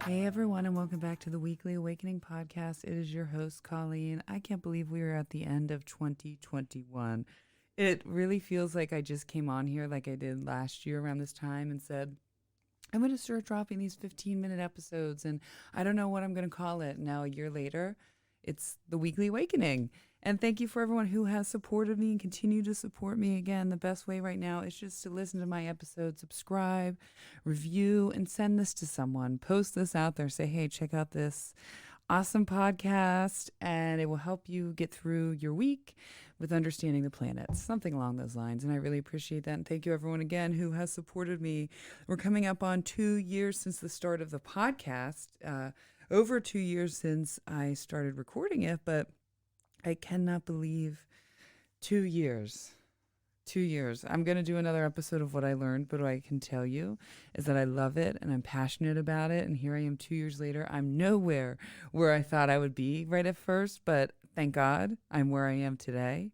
Hey everyone, and welcome back to the Weekly Awakening Podcast. It is your host, Colleen. I can't believe we are at the end of 2021. It really feels like I just came on here like I did last year around this time and said, I'm going to start dropping these 15-minute episodes, and I don't know what I'm going to call it. Now, a year later, it's the Weekly Awakening. And thank you for everyone who has supported me and continue to support me. Again, the best way right now is just to listen to my episodes, subscribe, review, and send this to someone. Post this out there. Say, hey, check out this awesome podcast, and it will help you get through your week with understanding the planets, something along those lines. And I really appreciate that. And thank you, everyone, again, who has supported me. We're coming up on 2 years since the start of the podcast, over 2 years since I started recording it, but I cannot believe 2 years. 2 years. I'm going to do another episode of what I learned, but what I can tell you is that I love it and I'm passionate about it. And here I am 2 years later. I'm nowhere where I thought I would be right at first, but thank God I'm where I am today.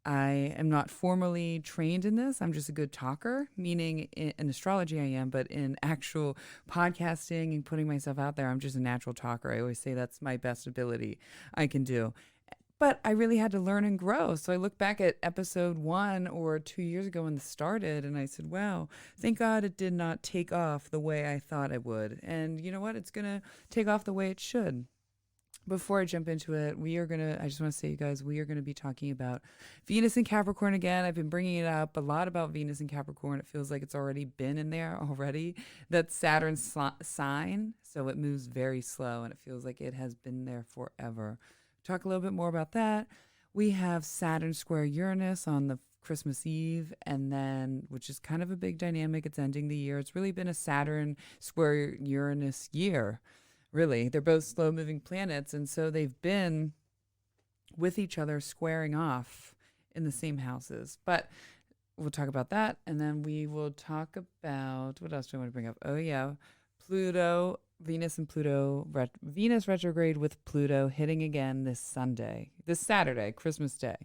I am not formally trained in this. I'm just a good talker, meaning in astrology I am, but in actual podcasting and putting myself out there, I'm just a natural talker. I always say that's my best ability I can do. But I really had to learn and grow. So I look back at episode 1 or 2 years ago when this started, and I said, wow, thank God it did not take off the way I thought it would. And you know what? It's going to take off the way it should. Before I jump into it, I just want to say, you guys, we are going to be talking about Venus and Capricorn again. I've been bringing it up a lot about Venus and Capricorn. It feels like it's already been in there already. That's Saturn's sign, so it moves very slow, and it feels like it has been there forever. Talk a little bit more about that. We have Saturn Square Uranus on the Christmas Eve, and then, which is kind of a big dynamic. It's ending the year. It's really been a Saturn Square Uranus year, really. They're both slow-moving planets, and so they've been with each other squaring off in the same houses. But we'll talk about that, and then we will talk about, what else do I want to bring up? Oh, yeah, Pluto. Venus and Pluto, Venus retrograde with Pluto hitting again this Saturday, Christmas Day.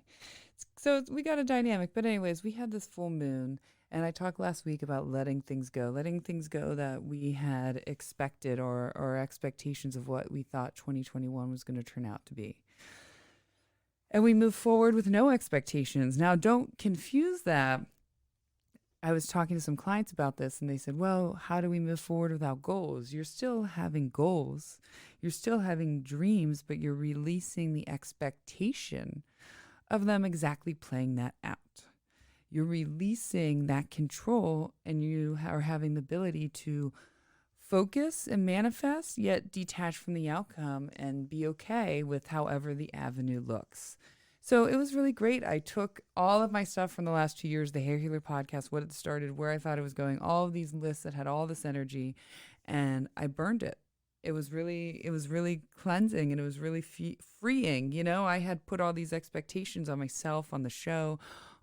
So we got a dynamic. But anyways, we had this full moon, and I talked last week about letting things go that we had expected or expectations of what we thought 2021 was going to turn out to be. And we move forward with no expectations. Now, don't confuse that. I was talking to some clients about this, and they said, well, how do we move forward without goals? You're still having goals. You're still having dreams, but you're releasing the expectation of them exactly playing that out. You're releasing that control, and you are having the ability to focus and manifest, yet detach from the outcome and be okay with however the avenue looks. So it was really great. I took all of my stuff from the last 2 years, the Hair Healer podcast, what it started, where I thought it was going, all of these lists that had all this energy, and I burned it. It was really cleansing, and it was really freeing. You know, I had put all these expectations on myself, on the show,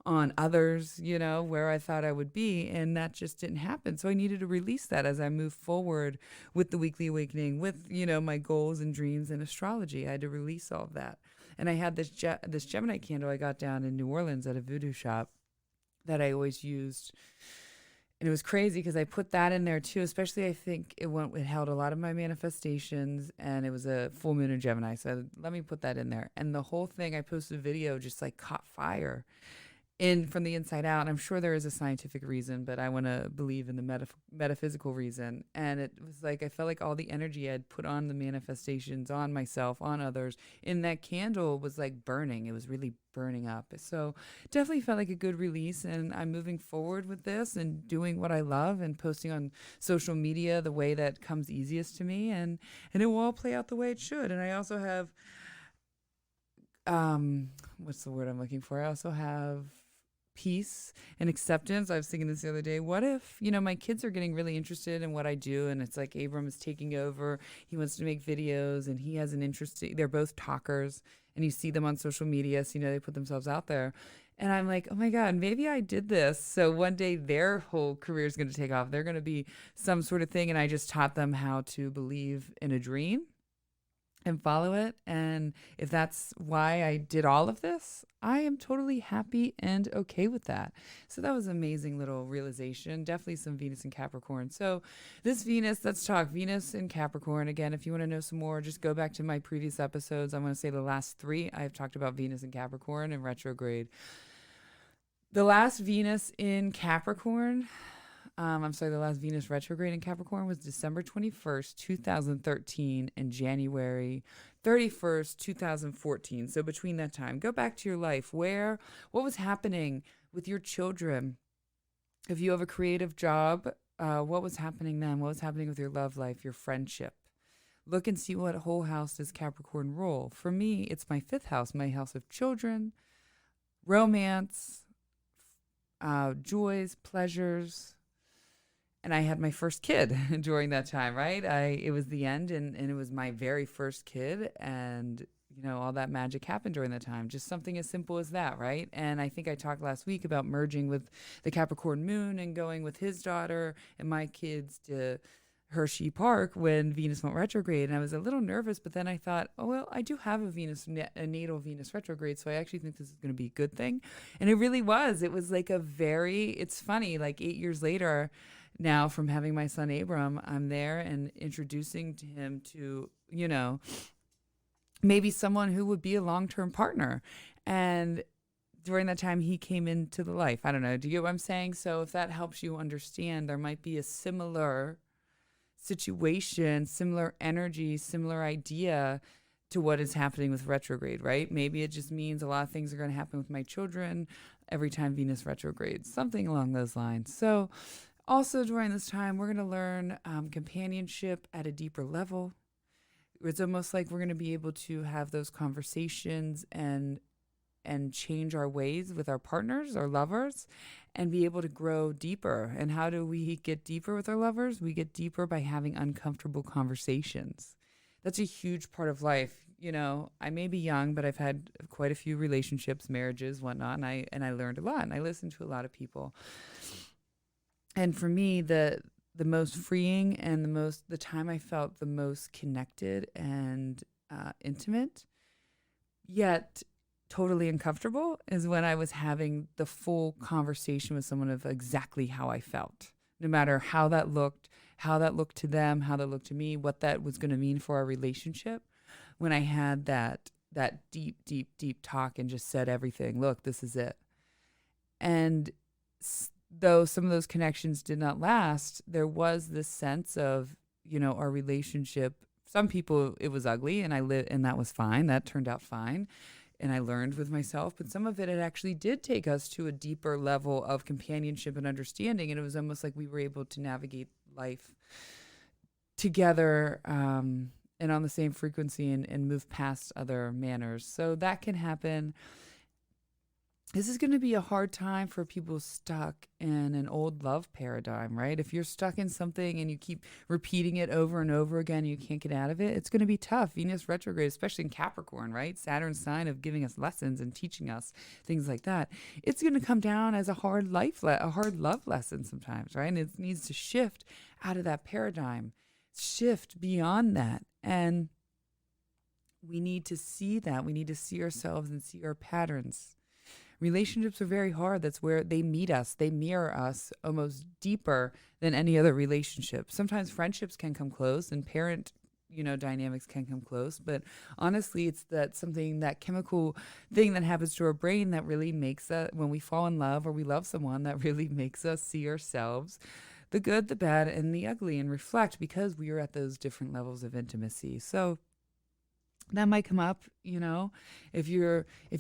on others, you know, where I thought I would be, and that just didn't happen. So I needed to release that as I move forward with the Weekly Awakening, with, you know, my goals and dreams and astrology. I had to release all of that. And I had this Gemini candle I got down in New Orleans at a voodoo shop that I always used. And it was crazy because I put that in there too, especially I think it held a lot of my manifestations, and it was a full moon in Gemini. So let me put that in there. And the whole thing, I posted a video, just like caught fire from the inside out. And I'm sure there is a scientific reason, but I want to believe in the metaphysical reason. And it was like, I felt like all the energy I'd put on the manifestations, on myself, on others, in that candle was like burning. It was really burning up. So definitely felt like a good release. And I'm moving forward with this and doing what I love and posting on social media the way that comes easiest to me. And it will all play out the way it should. And I also have, what's the word I'm looking for? I also have peace and acceptance. I was thinking this the other day. What if, you know, my kids are getting really interested in what I do, and it's like Abram is taking over. He wants to make videos, and he has an interest. They're both talkers, and you see them on social media, so you know they put themselves out there. And I'm like, oh my God, maybe I did this, so one day their whole career is going to take off. They're going to be some sort of thing, and I just taught them how to believe in a dream and follow it. And if that's why I did all of this, I am totally happy and okay with that. So that was an amazing little realization. Definitely some Venus and Capricorn. So this Venus, let's talk Venus and Capricorn. Again, if you want to know some more, just go back to my previous episodes. I want to say the last 3, I've talked about Venus and Capricorn and retrograde. The last Venus in Capricorn, the last Venus retrograde in Capricorn was December 21st, 2013 and January 31st, 2014. So between that time, go back to your life. What was happening with your children? If you have a creative job, what was happening then? What was happening with your love life, your friendship? Look and see what whole house does Capricorn rule. For me, it's my 5th house, my house of children, romance, joys, pleasures. And I had my first kid during that time, right? It was the end, and it was my very first kid, and all that magic happened during that time. Just something as simple as that, right? And I think I talked last week about merging with the Capricorn moon and going with his daughter and my kids to Hershey Park when Venus went retrograde. And I was a little nervous, but then I thought, oh, well, I do have a natal Venus retrograde, so I actually think this is going to be a good thing. And it really was. It was like it's funny, like 8 years later, now from having my son Abram, I'm there and introducing to him to, maybe someone who would be a long-term partner. And during that time, he came into the life. I don't know. Do you get what I'm saying? So if that helps you understand, there might be a similar situation, similar energy, similar idea to what is happening with retrograde, right? Maybe it just means a lot of things are going to happen with my children every time Venus retrogrades, something along those lines. So also during this time, we're going to learn companionship at a deeper level. It's almost like we're going to be able to have those conversations and change our ways with our partners, our lovers, and be able to grow deeper. And how do we get deeper with our lovers? We get deeper by having uncomfortable conversations. That's a huge part of life. I may be young, but I've had quite a few relationships, marriages, whatnot, and I learned a lot, and I listened to a lot of people. And for me, the most freeing and the time I felt the most connected and intimate, yet totally uncomfortable, is when I was having the full conversation with someone of exactly how I felt, no matter how that looked to them, how that looked to me, what that was going to mean for our relationship. When I had that deep, deep, deep talk and just said everything, look, this is it. And though some of those connections did not last, there was this sense of, our relationship. Some people, it was ugly, and and that was fine. That turned out fine. And I learned with myself, but some of it actually did take us to a deeper level of companionship and understanding. And it was almost like we were able to navigate life together, and on the same frequency, and move past other manners. So that can happen. This is going to be a hard time for people stuck in an old love paradigm, right? If you're stuck in something and you keep repeating it over and over again, and you can't get out of it, it's going to be tough. Venus retrograde, especially in Capricorn, right? Saturn's sign of giving us lessons and teaching us things like that. It's going to come down as a hard love lesson sometimes, right? And it needs to shift out of that paradigm, shift beyond that. And we need to see that. We need to see ourselves and see our patterns. Relationships are very hard. That's where they meet us. They mirror us almost deeper than any other relationship. Sometimes friendships can come close, and parent, dynamics can come close. But honestly, it's that chemical thing that happens to our brain that really makes us, when we fall in love or we love someone, that really makes us see ourselves, the good, the bad, and the ugly, and reflect, because we are at those different levels of intimacy. So that might come up, if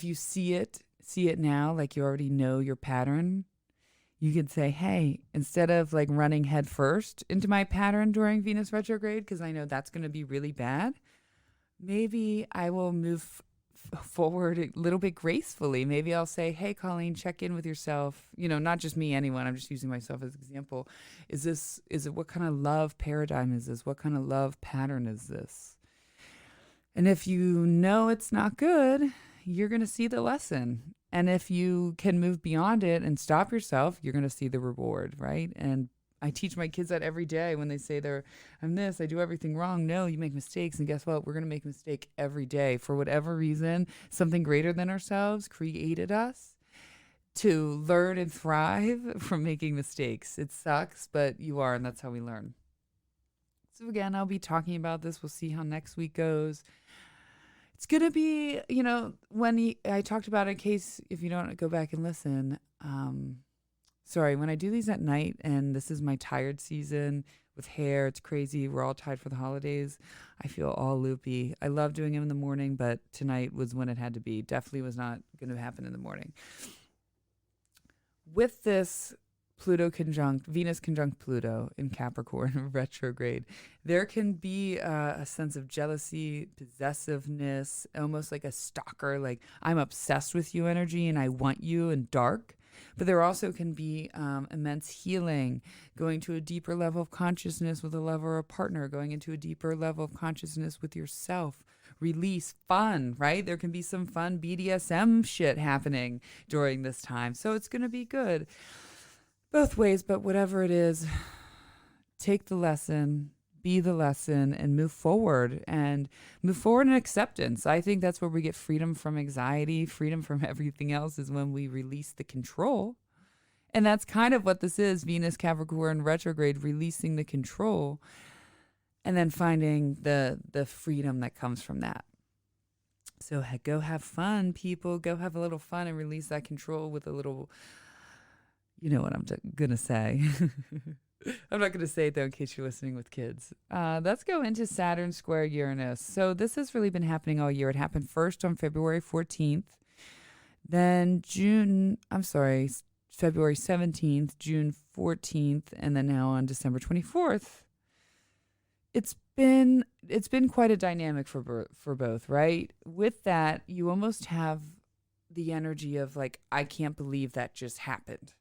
you see it now, like you already know your pattern, you could say, hey, instead of like running head first into my pattern during Venus retrograde, because I know that's going to be really bad, maybe I will move forward a little bit gracefully. Maybe I'll say, hey, Colleen, check in with yourself. Not just me, anyone. I'm just using myself as an example. What kind of love paradigm is this? What kind of love pattern is this? And if you know it's not good, you're going to see the lesson. And if you can move beyond it and stop yourself, you're going to see the reward, right? And I teach my kids that every day when they say I'm this, I do everything wrong. No, you make mistakes. And guess what? We're going to make a mistake every day. For whatever reason, something greater than ourselves created us to learn and thrive from making mistakes. It sucks, but you are, and that's how we learn. So again, I'll be talking about this. We'll see how next week goes. It's going to be, when I talked about it, in case if you don't go back and listen, sorry, when I do these at night, and this is my tired season with hair, it's crazy. We're all tired for the holidays. I feel all loopy. I love doing them in the morning, but tonight was when it had to be. Definitely was not going to happen in the morning. With this Venus conjunct Pluto in Capricorn retrograde, there can be a sense of jealousy, possessiveness, almost like a stalker, like I'm obsessed with you energy and I want you and dark. But there also can be immense healing, going to a deeper level of consciousness with a lover or a partner, going into a deeper level of consciousness with yourself. Release, fun, right? There can be some fun BDSM shit happening during this time. So it's going to be good both ways, but whatever it is, take the lesson, be the lesson, and move forward in acceptance. I think that's where we get freedom from anxiety, freedom from everything else is when we release the control. And that's kind of what this is, Venus Capricorn retrograde, releasing the control and then finding the freedom that comes from that. So go have fun, people. Go have a little fun and release that control with a little, you know what I'm going to say. I'm not going to say it, though, in case you're listening with kids. Let's go into Saturn Square Uranus. So this has really been happening all year. It happened first on February 14th, then February 17th, June 14th, and then now on December 24th. It's been quite a dynamic for both, right? With that, you almost have the energy of like, I can't believe that just happened.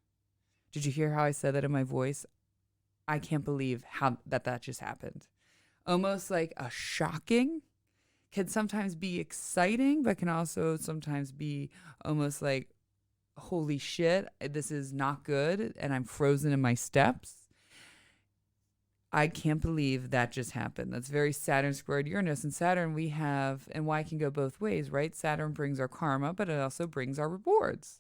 Did you hear how I said that in my voice? I can't believe how that just happened. Almost like a shocking, can sometimes be exciting, but can also sometimes be almost like, holy shit, this is not good, and I'm frozen in my steps. I can't believe that just happened. That's very Saturn squared Uranus. And Saturn we have, and why it can go both ways, right? Saturn brings our karma, but it also brings our rewards.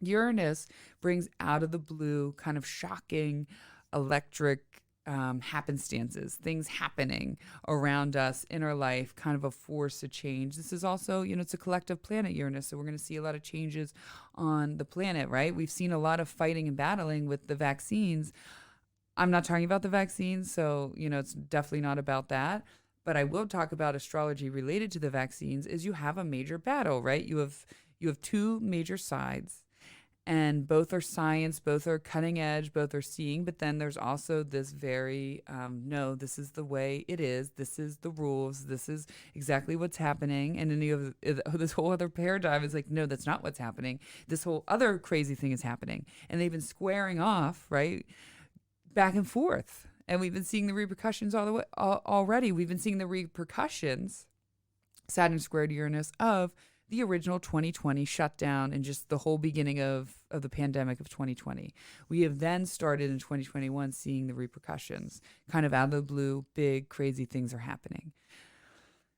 Uranus brings out of the blue kind of shocking electric happenstances, things happening around us in our life, kind of a force to change. This is also, it's a collective planet, Uranus, so we're going to see a lot of changes on the planet, right? We've seen a lot of fighting and battling with the vaccines. I'm not talking about the vaccines, so, it's definitely not about that. But I will talk about astrology related to the vaccines is you have a major battle, right? You have two major sides. And both are science, both are cutting edge, both are seeing. But then there's also this very, no, this is the way it is. This is the rules. This is exactly what's happening. And then you have this whole other paradigm is like, no, that's not what's happening. This whole other crazy thing is happening. And they've been squaring off, right, back and forth. And we've been seeing the repercussions all the way already. We've been seeing the repercussions, Saturn squared Uranus, of the original 2020 shutdown and just the whole beginning of the pandemic of 2020. We have then started in 2021 seeing the repercussions. Kind of out of the blue, big, crazy things are happening.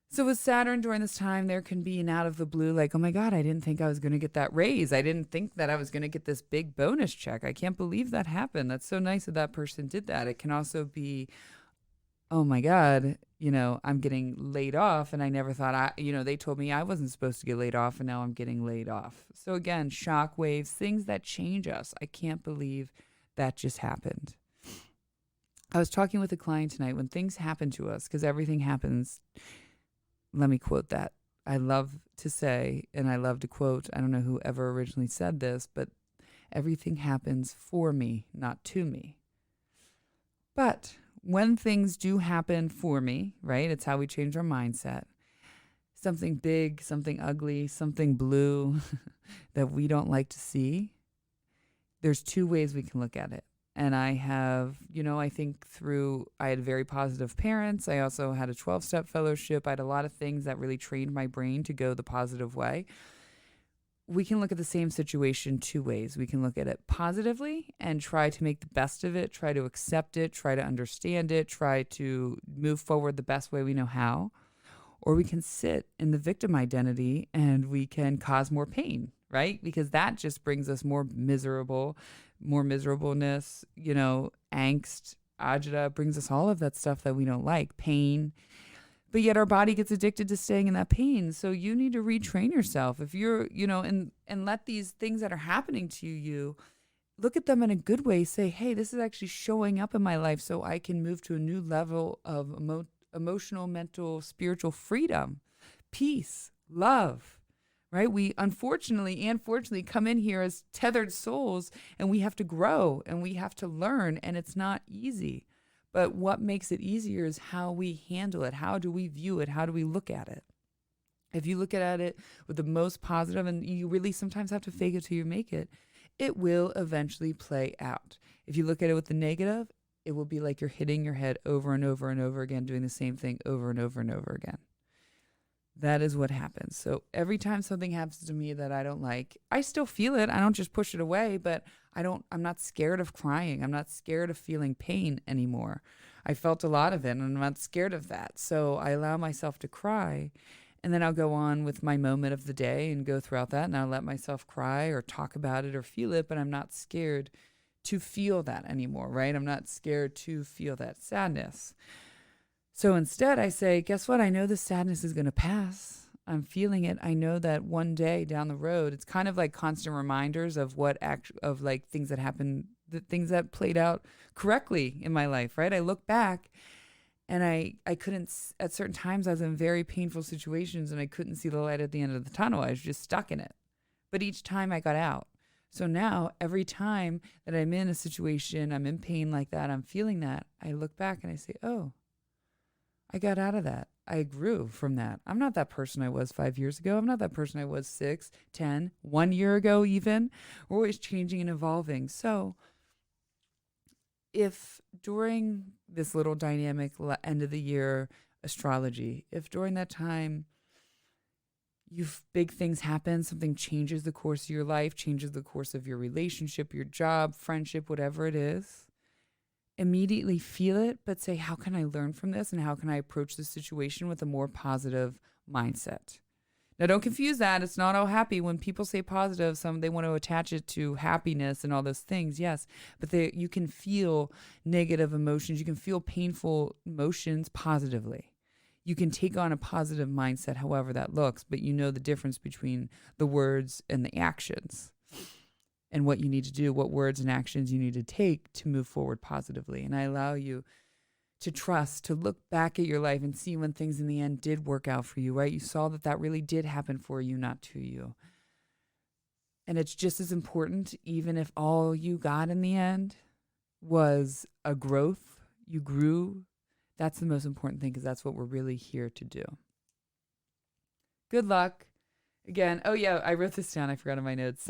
So with Saturn during this time, there can be an out of the blue, like, oh my God, I didn't think I was going to get that raise. I didn't think that I was going to get this big bonus check. I can't believe that happened. That's so nice that person did that. It can also be, oh my God, I'm getting laid off and I never thought they told me I wasn't supposed to get laid off and now I'm getting laid off. So again, shock waves, things that change us. I can't believe that just happened. I was talking with a client tonight when things happen to us, because everything happens. Let me quote that. I love to say, and I love to quote, I don't know who ever originally said this, but everything happens for me, not to me. But when things do happen for me, right? It's how we change our mindset. Something big, something ugly, something blue that we don't like to see. There's two ways we can look at it. And I have, I think I had very positive parents. I also had a 12-step fellowship. I had a lot of things that really trained my brain to go the positive way. we can look at the same situation two ways. We can look at it positively and try to make the best of it, try to accept it, try to understand it, try to move forward the best way we know how. Or we can sit in the victim identity and we can cause more pain, right? Because that just brings us more miserableness, angst, agita, brings us all of that stuff that we don't like, pain. But yet our body gets addicted to staying in that pain. So you need to retrain yourself. If you're, and let these things that are happening to you, look at them in a good way. Say, hey, this is actually showing up in my life so I can move to a new level of emotional, mental, spiritual freedom, peace, love, right? We unfortunately and fortunately come in here as tethered souls, and we have to grow and we have to learn, and it's not easy. But what makes it easier is how we handle it. How do we view it? How do we look at it? If you look at it with the most positive, and you really sometimes have to fake it till you make it, it will eventually play out. If you look at it with the negative, it will be like you're hitting your head over and over and over again, doing the same thing over and over and over again. That is what happens. So every time something happens to me that I don't like, I still feel it. I don't just push it away, but I'm not scared of crying. I'm not scared of feeling pain anymore. I felt a lot of it and I'm not scared of that. So I allow myself to cry, and then I'll go on with my moment of the day and go throughout that, and I'll let myself cry or talk about it or feel it, but I'm not scared to feel that anymore, right? I'm not scared to feel that sadness. So instead I say, guess what? I know the sadness is going to pass. I'm feeling it. I know that one day down the road, it's kind of like constant reminders of things that happened, the things that played out correctly in my life, right? I look back and I couldn't, at certain times I was in very painful situations and I couldn't see the light at the end of the tunnel. I was just stuck in it. But each time I got out. So now every time that I'm in a situation, I'm in pain like that, I'm feeling that, I look back and I say, oh, I got out of that. I grew from that. I'm not that person I was 5 years ago. I'm not that person I was 6, 10, 1 year ago even. We're always changing and evolving. So if during this little dynamic end of the year astrology, if during that time big things happen, something changes the course of your life, changes the course of your relationship, your job, friendship, whatever it is, immediately feel it, but say, how can I learn from this? And how can I approach this situation with a more positive mindset? Now, don't confuse that. It's not all happy. When people say positive, they want to attach it to happiness and all those things. Yes, but you can feel negative emotions. You can feel painful emotions positively. You can take on a positive mindset, however that looks, but you know the difference between the words and the actions, and what you need to do, what words and actions you need to take to move forward positively. And I allow you to trust, to look back at your life and see when things in the end did work out for you, right? You saw that really did happen for you, not to you. And it's just as important, even if all you got in the end was a growth, you grew. That's the most important thing, because that's what we're really here to do. Good luck. Again, oh yeah, I wrote this down. I forgot in my notes.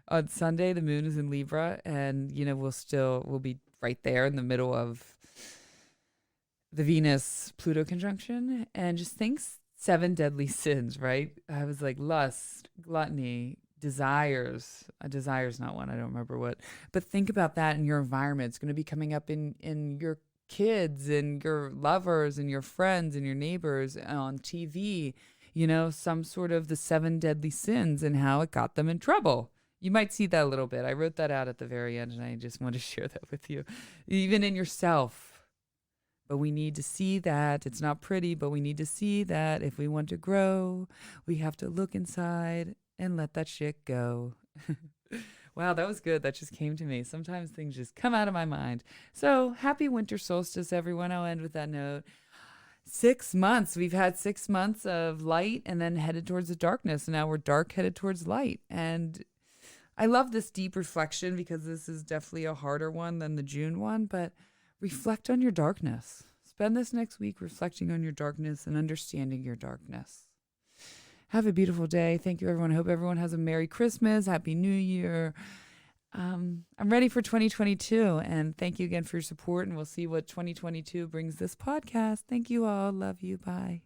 On Sunday, the moon is in Libra, and we'll be right there in the middle of the Venus-Pluto conjunction. And just think 7 deadly sins, right? I was like lust, gluttony, desires. Desire's not one, I don't remember what. But think about that in your environment. It's going to be coming up in your kids and your lovers and your friends and your neighbors on TV. Some sort of the 7 deadly sins and how it got them in trouble. You might see that a little bit. I wrote that out at the very end, and I just want to share that with you. Even in yourself. But we need to see that. It's not pretty, but we need to see that if we want to grow, we have to look inside and let that shit go. Wow, that was good. That just came to me. Sometimes things just come out of my mind. So happy winter solstice, everyone. I'll end with that note. 6 months. We've had 6 months of light and then headed towards the darkness. And now we're dark headed towards light. And I love this deep reflection, because this is definitely a harder one than the June one, but reflect on your darkness. Spend this next week reflecting on your darkness and understanding your darkness. Have a beautiful day. Thank you, everyone. I hope everyone has a Merry Christmas. Happy New Year. I'm ready for 2022, and thank you again for your support, and we'll see what 2022 brings this podcast. Thank you all. Love you. Bye.